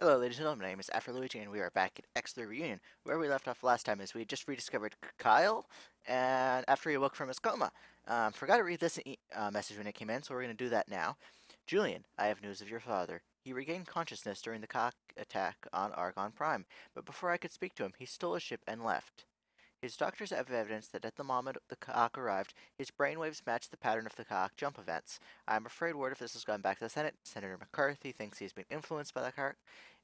Hello, ladies and gentlemen. My name is Luigi, and we are back at X3 Reunion. Where we left off last time is we just rediscovered Kyle, and after he woke from his coma. Forgot to read this message when it came in, so we're going to do that now. Julian, I have news of your father. He regained consciousness during the Kha'ak attack on Argon Prime, but before I could speak to him, he stole a ship and left. His doctors have evidence that at the moment the Kha'ak arrived, his brainwaves matched the pattern of the Kha'ak jump events. I am afraid word of this has gone back to the Senate. Senator McCarthy thinks he has been influenced by the Kha'ak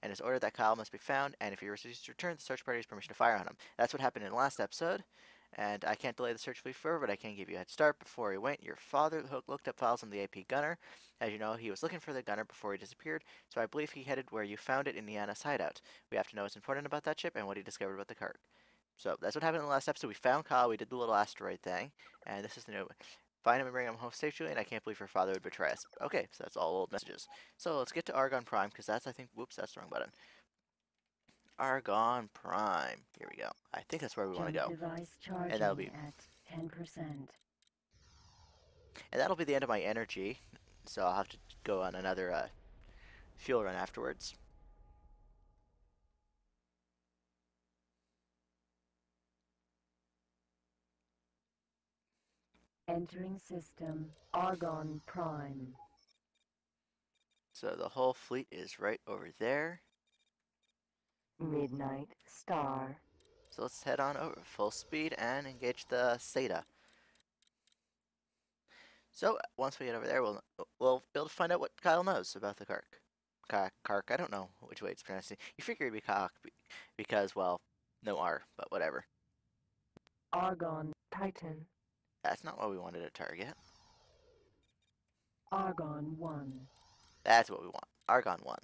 and has ordered that Kyle must be found, and if he refuses to return, the search party has permission to fire on him. That's what happened in the last episode, and I can't delay the search any further, but I can give you a head start. Before he went, your father looked up files on the AP gunner. As you know, he was looking for the gunner before he disappeared, so I believe he headed where you found it in the Anna's hideout. We have to know what's important about that ship and what he discovered about the Kha'ak. So that's what happened in the last episode. We found Kyle, we did the little asteroid thing, and this is the new one. Find him and bring him home safely, and I can't believe your father would betray us. Okay, so that's all old messages. So let's get to Argon Prime, because that's, I think, whoops, that's the wrong button. Argon Prime. Here we go. I think that's where we want to go. Device charging And that'll be at 10%. and that'll be the end of my energy. So I'll have to go on another fuel run afterwards. Entering system Argon Prime. So the whole fleet is right over there. Midnight Star. So let's head on over full speed and engage the SETA. So once we get over there, we'll be able to find out what Kyle knows about the Kha'ak. I don't know which way it's pronounced. You figure it'd be Kha'ak because, well, no R, but whatever. Argon Titan. That's not what we wanted to target. Argon 1. That's what we want. Argon 1.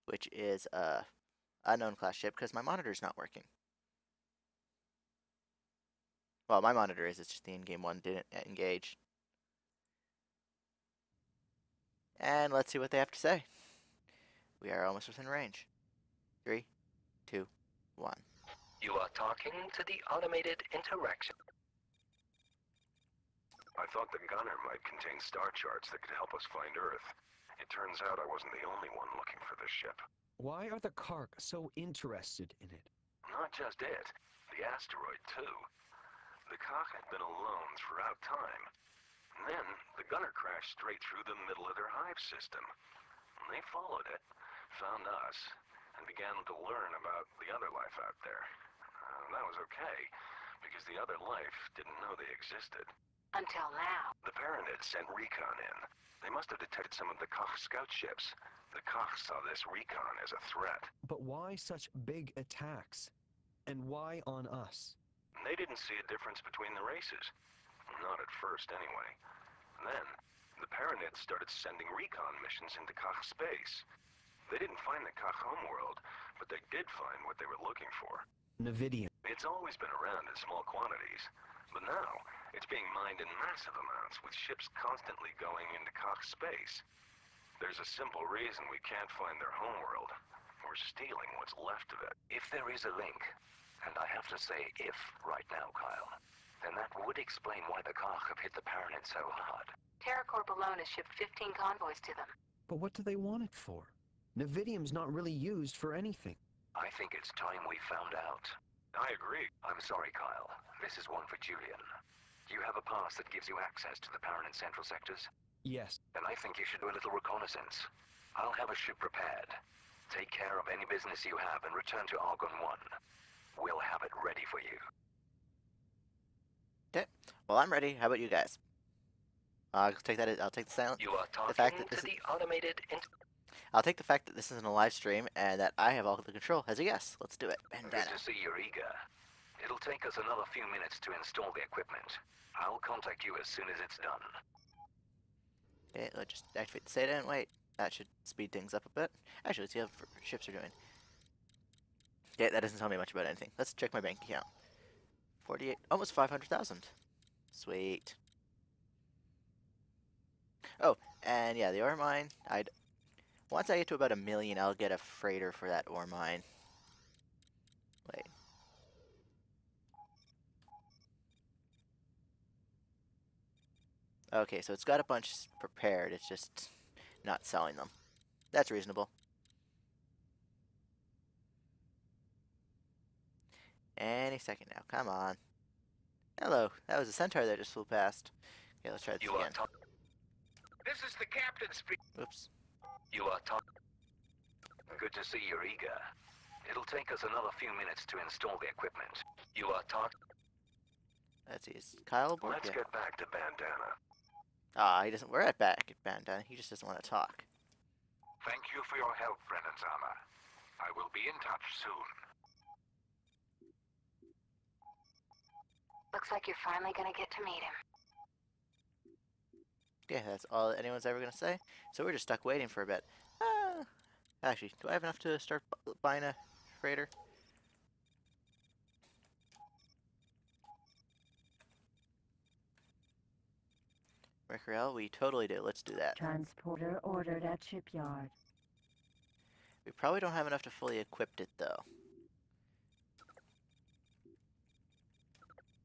Which is a unknown class ship because my monitor's not working. Well, my monitor is. It's just the in-game one didn't engage. And let's see what they have to say. We are almost within range. 3, 2, 1. You are talking to the automated interaction. I thought the gunner might contain star charts that could help us find Earth. It turns out I wasn't the only one looking for this ship. Why are the Kha'ak so interested in it? Not just it, the asteroid too. The Kha'ak had been alone throughout time. And then the gunner crashed straight through the middle of their hive system. And they followed it, found us, and began to learn about the other life out there. That was okay, because the other life didn't know they existed. Until now. The Renegades sent recon in. They must have detected some of the Kha'ak scout ships. The Kha'ak saw this recon as a threat. But why such big attacks? And why on us? They didn't see a difference between the races. Not at first, anyway. Then, the Renegades started sending recon missions into Kha'ak space. They didn't find the Kha'ak homeworld, but they did find what they were looking for. Nevidium. It's always been around in small quantities, but now it's being mined in massive amounts with ships constantly going into Kha'ak space. There's a simple reason we can't find their homeworld. We're stealing what's left of it. If there is a link, and I have to say if right now, Kyle, then that would explain why the Kha'ak have hit the Paranid so hard. TerraCorp alone has shipped 15 convoys to them. But what do they want it for? Nevidium's not really used for anything. I think it's time we found out. I agree. I'm sorry, Kyle. This is one for Julian. You have a pass that gives you access to the Paranid central sectors? Yes. Then I think you should do a little reconnaissance. I'll have a ship prepared. Take care of any business you have and return to Argon 1. We'll have it ready for you. Okay. Well, I'm ready. How about you guys? I'll take that. I'll take the silence. You are talking fact that to the automated I'll take the fact that this isn't a live stream and that I have all the control as a yes. Let's do it. Bandana. Good to see you're eager. It'll take us another few minutes to install the equipment. I'll contact you as soon as it's done. Okay, let's just activate the SETA and wait. That should speed things up a bit. Actually, let's see how ships are doing. Okay, that doesn't tell me much about anything. Let's check my bank account. 48, almost 500,000. Sweet. Oh, and yeah, the ore mine. Once I get to about 1 million, I'll get a freighter for that ore mine. Wait. Okay, so it's got a bunch prepared. It's just not selling them. That's reasonable. Any second now. Come on. Hello. That was a centaur that just flew past. Okay, let's try this You are again. This is the captain speaking. Oops. You are Good to see you're eager. It'll take us another few minutes to install the equipment. You are Let's see. Is Kyle aboard? Let's Yeah. get back to Bandana. Ah, he doesn't. We're at back at Bandana. He just doesn't want to talk. Thank you for your help, Brennan-sama. I will be in touch soon. Looks like you're finally gonna get to meet him. Yeah, that's all anyone's ever gonna say. So we're just stuck waiting for a bit. Actually, do I have enough to start buying a freighter? Recreal, we totally do. Let's do that. Transporter ordered at shipyard. We probably don't have enough to fully equip it, though.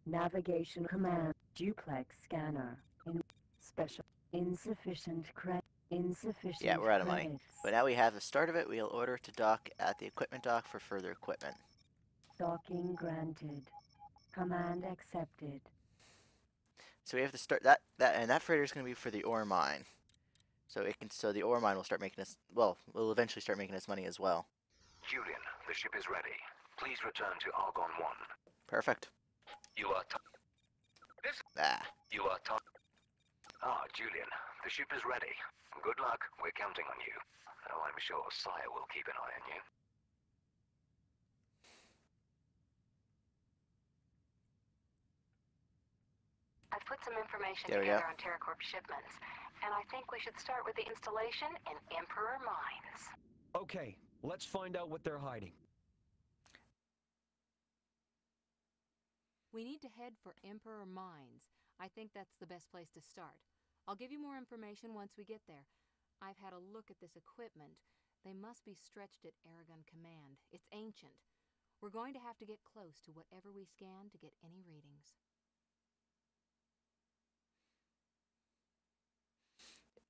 Navigation command. Duplex scanner. Insufficient credit. Insufficient. Yeah, we're out of money. credits. But now we have the start of it. We'll order to dock at the equipment dock for further equipment. Docking granted. Command accepted. So we have to start that freighter is going to be for the ore mine. So the ore mine will start making us, well, we'll eventually start making us money as well. Julian, the ship is ready. Please return to Argon 1. Perfect. You are You are Julian, the ship is ready. Good luck. We're counting on you. Oh, I'm sure Sire will keep an eye on you. I've put some information There we together go. on TerraCorp shipments, and I think we should start with the installation in Emperor Mines. Okay, let's find out what they're hiding. We need to head for Emperor Mines. I think that's the best place to start. I'll give you more information once we get there. I've had a look at this equipment. They must be stretched at Argon Command. It's ancient. We're going to have to get close to whatever we scan to get any readings.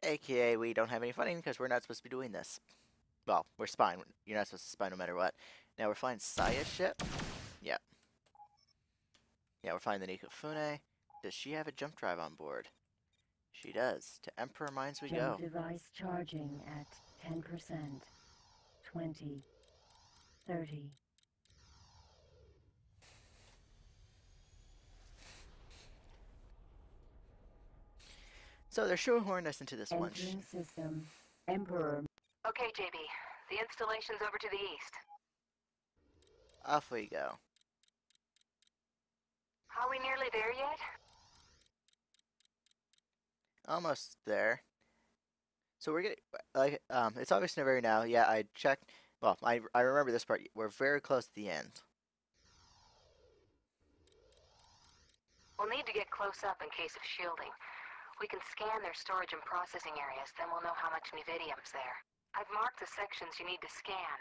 AKA, we don't have any funding because we're not supposed to be doing this. Well, we're spying. You're not supposed to spy no matter what. Now we're flying Saya's ship. Yeah. Yeah, we're flying the Nikofune. Does she have a jump drive on board? She does. To Emperor Mines we go. Jump device charging at 10%. 20. 30. So they're shoehorning us into this one. Entering system. Emperor. Okay, JB. The installation's over to the east. Off we go. Are we nearly there yet? Almost there. So we're getting, like, it's August November now. Yeah, I checked. Well, I remember this part. We're very close to the end. We'll need to get close up in case of shielding. We can scan their storage and processing areas, then we'll know how much Nevidium's there. I've marked the sections you need to scan.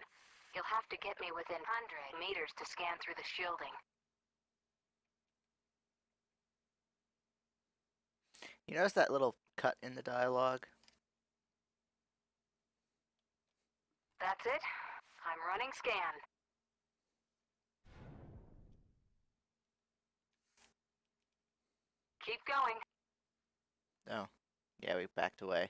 You'll have to get me within 100 meters to scan through the shielding. You notice that little cut in the dialogue? That's it. I'm running scan. Keep going. Oh. Yeah, we backed away.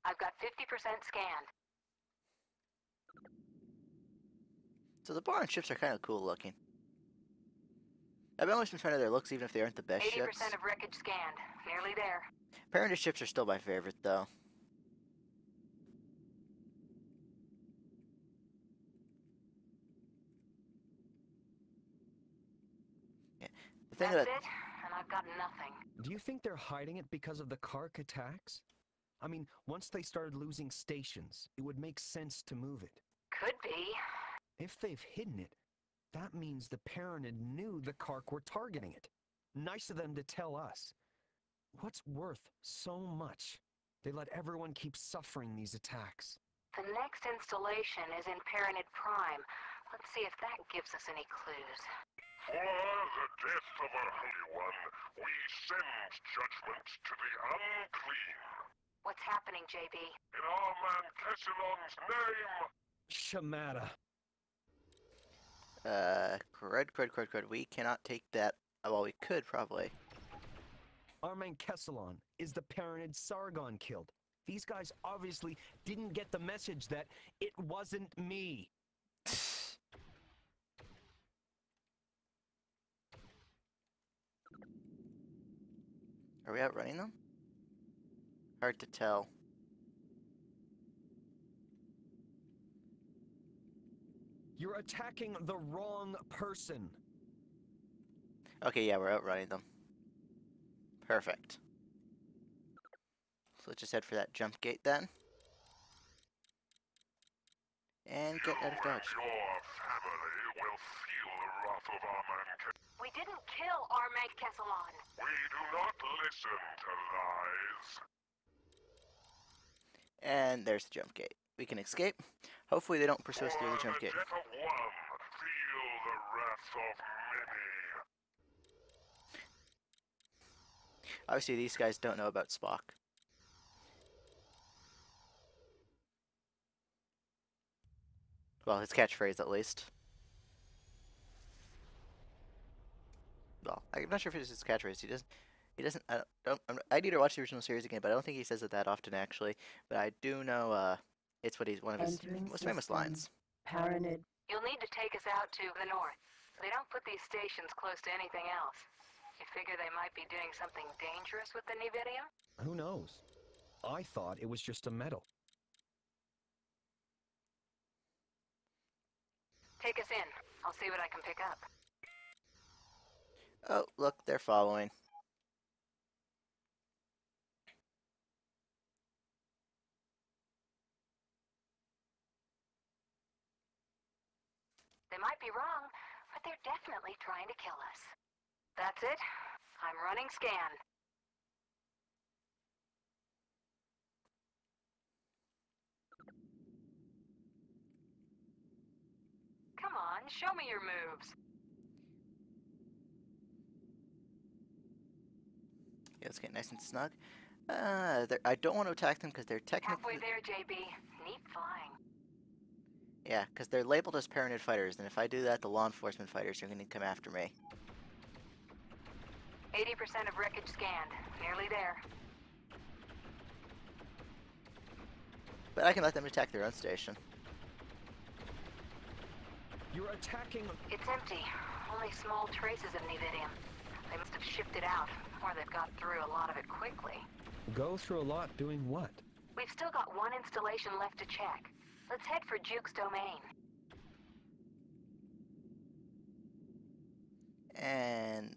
I've got 50% scanned. So the Boron ships are kind of cool looking. I've always been fan of their looks even if they aren't the best 80% ships. of wreckage scanned. Nearly there. Parentage ships are still my favorite though. Yeah. The thing That's about it, and I've got nothing. Do you think they're hiding it because of the Kha'ak attacks? I mean, once they started losing stations, it would make sense to move it. Could be. If they've hidden it, that means the Paranid knew the Kha'ak were targeting it. Nice of them to tell us. What's worth so much? They let everyone keep suffering these attacks. The next installation is in Paranid Prime. Let's see if that gives us any clues. For the death of our Holy One, we send judgment to the unclean. What's happening, JB? In our man Kesselon's name! Shamata. Crud. We cannot take that. Well, we could probably. Armand Kesselon is the Paranid Sargon killed. These guys obviously didn't get the message that it wasn't me. Are we outrunning them? Hard to tell. You're attacking the wrong person. Okay, yeah, we're outrunning them. Perfect. So let's just head for that jump gate then. And get out of dodge. Your family will feel the wrath of our man Kesselon. We didn't kill Armand Kesselon. We do not listen to lies. And there's the jump gate. We can escape. Hopefully they don't pursue us through the jump For gate. the death of one, feel the wrath of many. Obviously these guys don't know about Spock. Well, his catchphrase at least. Well, I'm not sure if it's his catchphrase. He doesn't. I need to watch the original series again, but I don't think he says it that often actually. But I do know it's one of his most famous lines. Paranid. You'll need to take us out to the north. They don't put these stations close to anything else. You figure they might be doing something dangerous with the Nevidium? Who knows? I thought it was just a medal. Take us in. I'll see what I can pick up. Oh, look, they're following. They might be wrong, but they're definitely trying to kill us. That's it. I'm running scan. Come on, show me your moves. Yeah, let's get nice and snug. I don't want to attack them because they're technically... Halfway there, JB. Neat flying. Yeah, because they're labeled as Paranid fighters, and if I do that, the law enforcement fighters are going to come after me. 80% of wreckage scanned. Nearly there. But I can let them attack their own station. You're attacking... It's empty. Only small traces of Nevidium. They must have shipped it out, or they've got through a lot of it quickly. Go through a lot doing what? We've still got one installation left to check. Let's head for Duke's domain. And...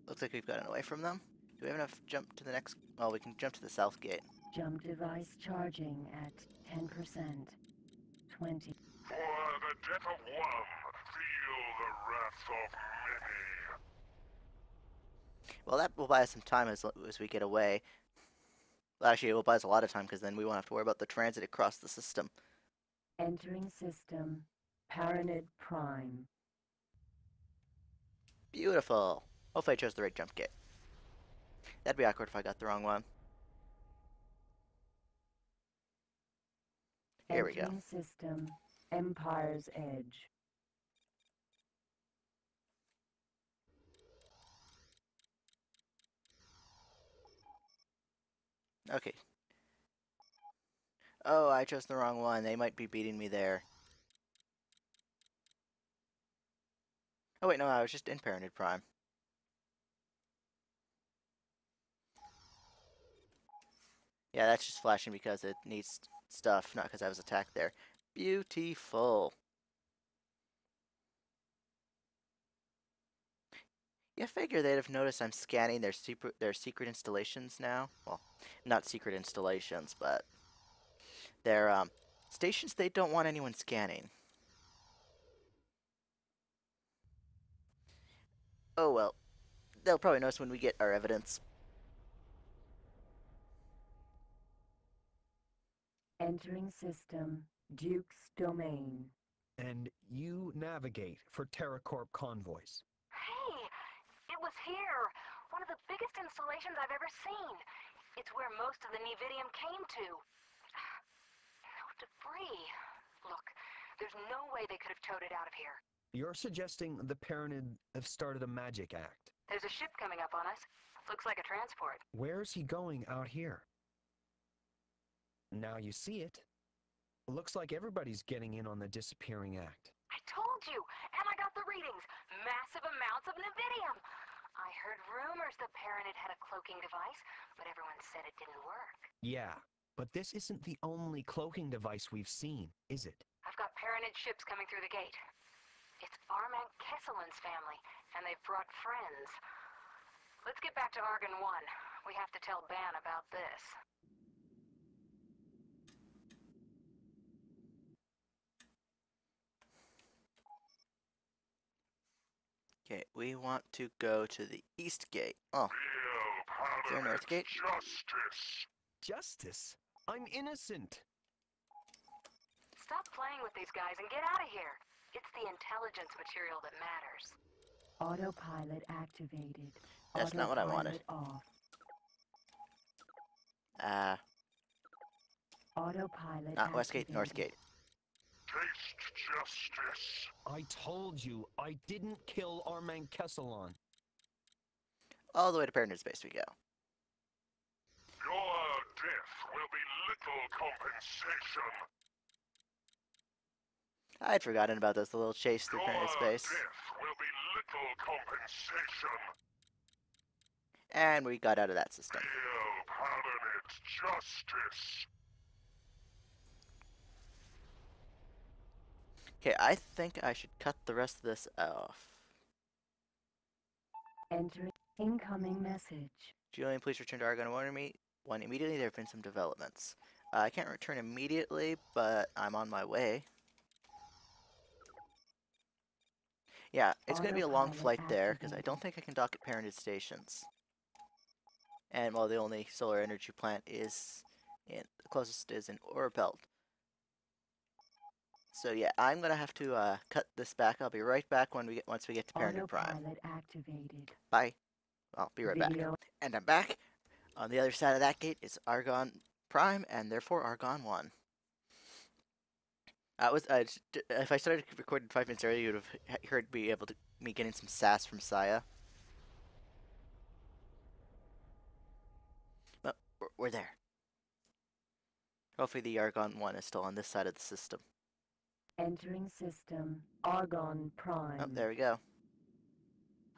looks like we've gotten away from them. Do we have enough jump to the next... well, we can jump to the south gate. Jump device charging at 10%. 20. For the death of one, feel the wrath of many. Well, that will buy us some time as we get away. Well, actually, it will buy us a lot of time because then we won't have to worry about the transit across the system. Entering system. Paranid Prime. Beautiful. Hopefully I chose the right jump gate. That'd be awkward if I got the wrong one. Here we go. Entering system. Empire's Edge. Okay. Oh, I chose the wrong one. They might be beating me there. Oh wait, no, I was just in Paranid Prime. Yeah, that's just flashing because it needs stuff, not because I was attacked there. Beautiful. You figure they'd have noticed I'm scanning their secret installations now. Well, not secret installations, but they're stations they don't want anyone scanning. Oh well, they'll probably notice when we get our evidence. Entering system. Duke's domain. And you navigate for TerraCorp convoys. Hey, it was here. One of the biggest installations I've ever seen. It's where most of the Nevidium came to. No debris. Look, there's no way they could have towed it out of here. You're suggesting the Paranid have started a magic act. There's a ship coming up on us. Looks like a transport. Where's he going out here? Now you see it. Looks like everybody's getting in on the disappearing act. I told you, and I got the readings. Massive amounts of Nevidium. I heard rumors the Paranid had a cloaking device, but everyone said it didn't work. Yeah, but this isn't the only cloaking device we've seen, is it? I've got Paranid ships coming through the gate. It's Arman Kesselin's family, and they've brought friends. Let's get back to Argon 1. We have to tell Ban about this. Okay, we want to go to the east gate. Oh, is there a north gate? Justice. Justice? I'm innocent. Stop playing with these guys and get out of here. It's the intelligence material that matters. Autopilot activated. That's not what I wanted. Autopilot off. Autopilot Not west gate, activated. north gate. Taste justice. I told you, I didn't kill Arman Kesselon. All the way to Paranid Space we go. Your death will be little compensation. I'd forgotten about this little chase through Your Paranid Space. death will be little compensation. And we got out of that system. Feel Paranid justice. Okay, I think I should cut the rest of this off. Entering incoming message. Julian, please return to Argon 1 immediately. There have been some developments. I can't return immediately, but I'm on my way. Yeah, it's going to be a long Autopilot flight there, because I activated. don't think I can dock at Paranid stations. And while the only solar energy plant is the closest is in Orbelt. So yeah, I'm gonna have to cut this back. I'll be right back once we get to Paranid Prime. Autopilot activated. Bye. I'll be right back. Video. And I'm back. On the other side of that gate is Argon Prime, and therefore Argon 1. If I started recording 5 minutes earlier, you'd have heard me getting some sass from Saya. But we're there. Hopefully the Argon 1 is still on this side of the system. Entering system. Argon Prime. Oh, there we go.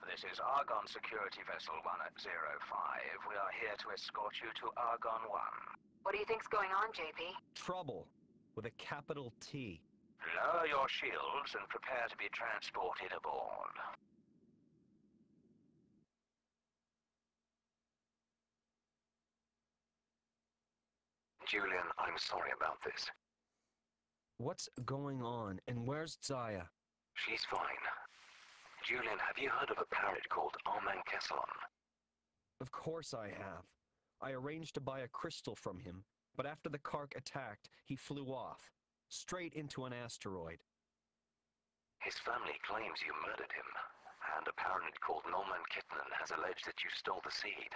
This is Argon Security Vessel 105. We are here to escort you to Argon 1. What do you think's going on, JP? Trouble, with a capital T. Lower your shields and prepare to be transported aboard. Julian, I'm sorry about this. What's going on, and where's Zaya? She's fine. Julian, have you heard of a parrot called Arman Kesselon? Of course I have. I arranged to buy a crystal from him, but after the Kha'ak attacked, he flew off, straight into an asteroid. His family claims you murdered him, and a parrot called Norman Kitnan has alleged that you stole the seed.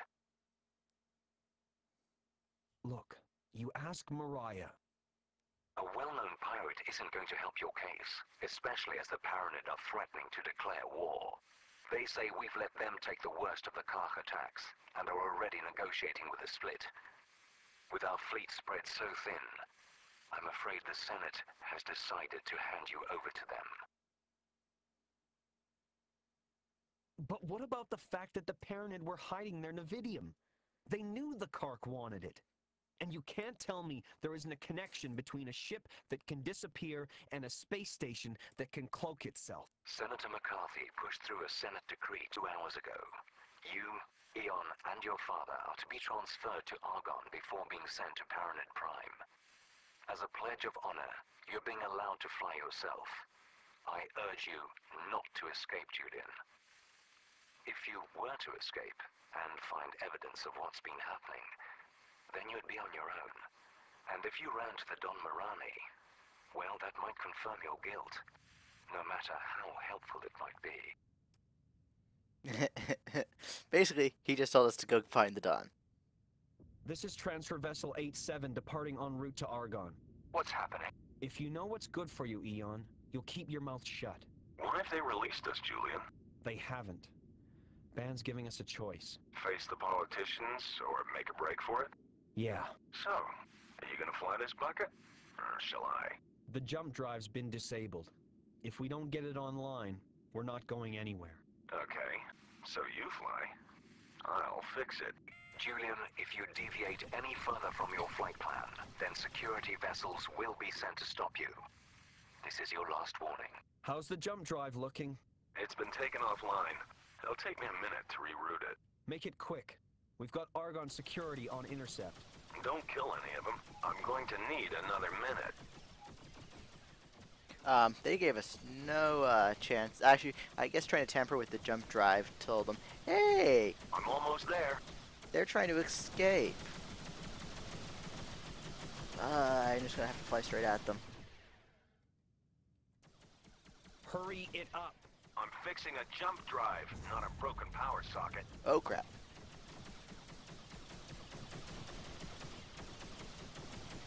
Look, you ask Mariah. A well-known pirate isn't going to help your case, especially as the Paranid are threatening to declare war. They say we've let them take the worst of the Kha'ak attacks, and are already negotiating with the split. With our fleet spread so thin, I'm afraid the Senate has decided to hand you over to them. But what about the fact that the Paranid were hiding their Nevidium? They knew the Kha'ak wanted it. And you can't tell me there isn't a connection between a ship that can disappear and a space station that can cloak itself. Senator McCarthy pushed through a Senate decree 2 hours ago. You, Eon, and your father are to be transferred to Argon before being sent to Paranid Prime. As a pledge of honor, you're being allowed to fly yourself. I urge you not to escape, Julian. If you were to escape and find evidence of what's been happening, then you'd be on your own. And if you ran to the Don Marani, well, that might confirm your guilt, no matter how helpful it might be. Basically, he just told us to go find the Dawn. This is Transfer Vessel 87 departing en route to Argon. What's happening? If you know what's good for you, Eon, you'll keep your mouth shut. Why have they released us, Julian? They haven't. Ban's giving us a choice. Face the politicians or make a break for it? Yeah. So, are you gonna fly this bucket? Or shall I? The jump drive's been disabled. If we don't get it online, we're not going anywhere. Okay, so you fly. I'll fix it. Julian, if you deviate any further from your flight plan, then security vessels will be sent to stop you. This is your last warning. How's the jump drive looking? It's been taken offline. It'll take me a minute to reroute it. Make it quick. We've got Argon security on intercept. Don't kill any of them. I'm going to need another minute. They gave us no chance. Actually, I guess trying to tamper with the jump drive told them, hey, I'm almost there. they're trying to escape. I'm just gonna have to fly straight at them. Hurry it up. I'm fixing a jump drive, not a broken power socket. Oh crap.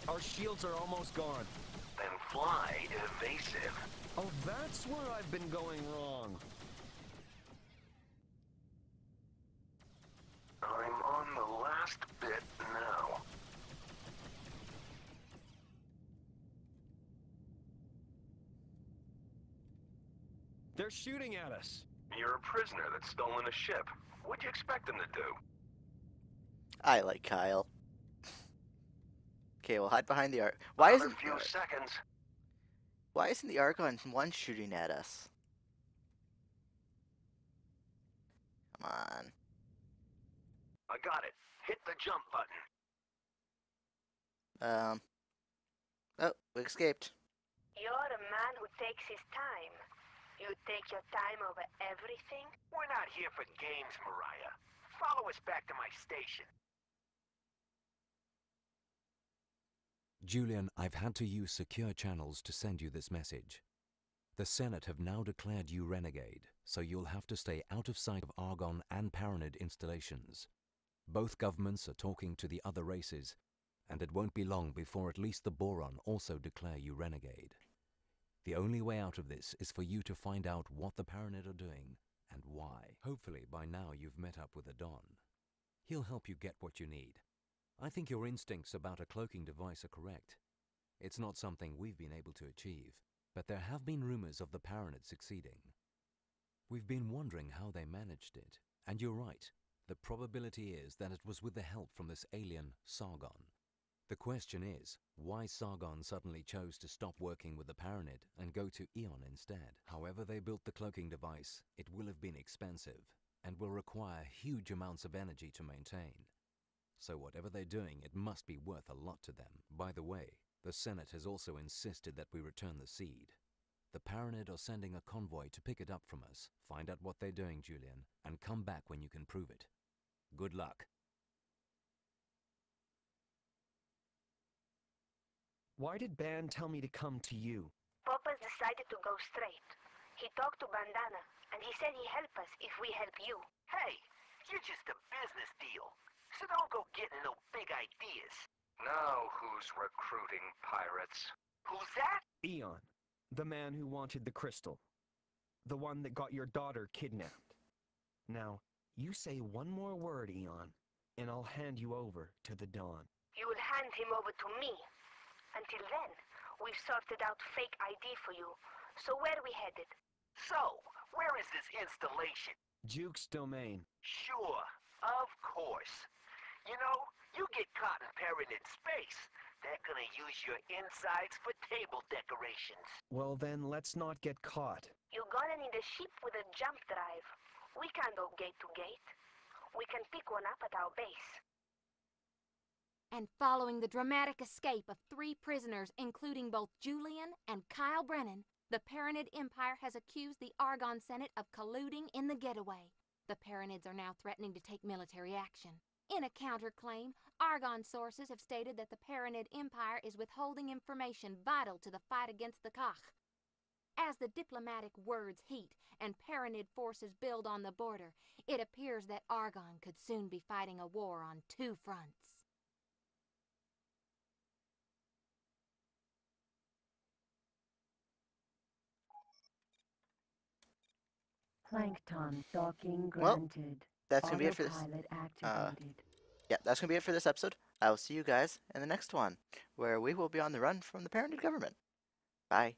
Our shields are almost gone. Then fly evasive. Oh, that's where I've been going wrong. I'm on the last bit now. They're shooting at us. You're a prisoner that's stolen a ship. What'd you expect them to do? I like Kyle. Okay, we'll hide behind the Argon. Why Another isn't few seconds. Why isn't the Argon one shooting at us? Come on. I got it. Hit the jump button. Oh, we escaped. You're a man who takes his time. You take your time over everything? We're not here for games, Mariah. Follow us back to my station. Julian, I've had to use secure channels to send you this message. The Senate have now declared you renegade, so you'll have to stay out of sight of Argon and Paranid installations. Both governments are talking to the other races, and it won't be long before at least the Boron also declare you renegade. The only way out of this is for you to find out what the Paranid are doing and why. Hopefully by now you've met up with the Don. He'll help you get what you need. I think your instincts about a cloaking device are correct. It's not something we've been able to achieve, but there have been rumors of the Paranid succeeding. We've been wondering how they managed it, and you're right. The probability is that it was with the help from this alien, Sargon. The question is, why Sargon suddenly chose to stop working with the Paranid and go to Eon instead. However they built the cloaking device, it will have been expensive, and will require huge amounts of energy to maintain. So whatever they're doing, it must be worth a lot to them. By the way, the Senate has also insisted that we return the seed. The Paranid are sending a convoy to pick it up from us. Find out what they're doing, Julian, and come back when you can prove it. Good luck. Why did Ban tell me to come to you? Papa's decided to go straight. He talked to Bandana, and he said he'd help us if we help you. Hey, you're just a business deal. So don't go getting no big ideas. Now who's recruiting pirates? Who's that? Eon, the man who wanted the crystal. The one that got your daughter kidnapped. Now, you say one more word, Eon, and I'll hand you over to the Dawn. You will hand him over to me. Until then, we've sorted out fake ID for you. So where are we headed? So, where is this installation? Juke's domain. Sure, of course. You know, you get caught in Paranid space, they're gonna use your insides for table decorations. Well then, let's not get caught. You're gonna need a ship with a jump drive. We can't go gate to gate. We can pick one up at our base. And following the dramatic escape of 3 prisoners, including both Julian and Kyle Brennan, the Paranid Empire has accused the Argon Senate of colluding in the getaway. The Paranids are now threatening to take military action. In a counterclaim, Argon sources have stated that the Paranid Empire is withholding information vital to the fight against the Kha'ak. As the diplomatic words heat and Paranid forces build on the border, it appears that Argon could soon be fighting a war on 2 fronts. Plankton docking Well, granted. that's gonna be it for this. Autopilot activated. Yeah, that's gonna be it for this episode. I will see you guys in the next one, where we will be on the run from the Paranid government. Bye.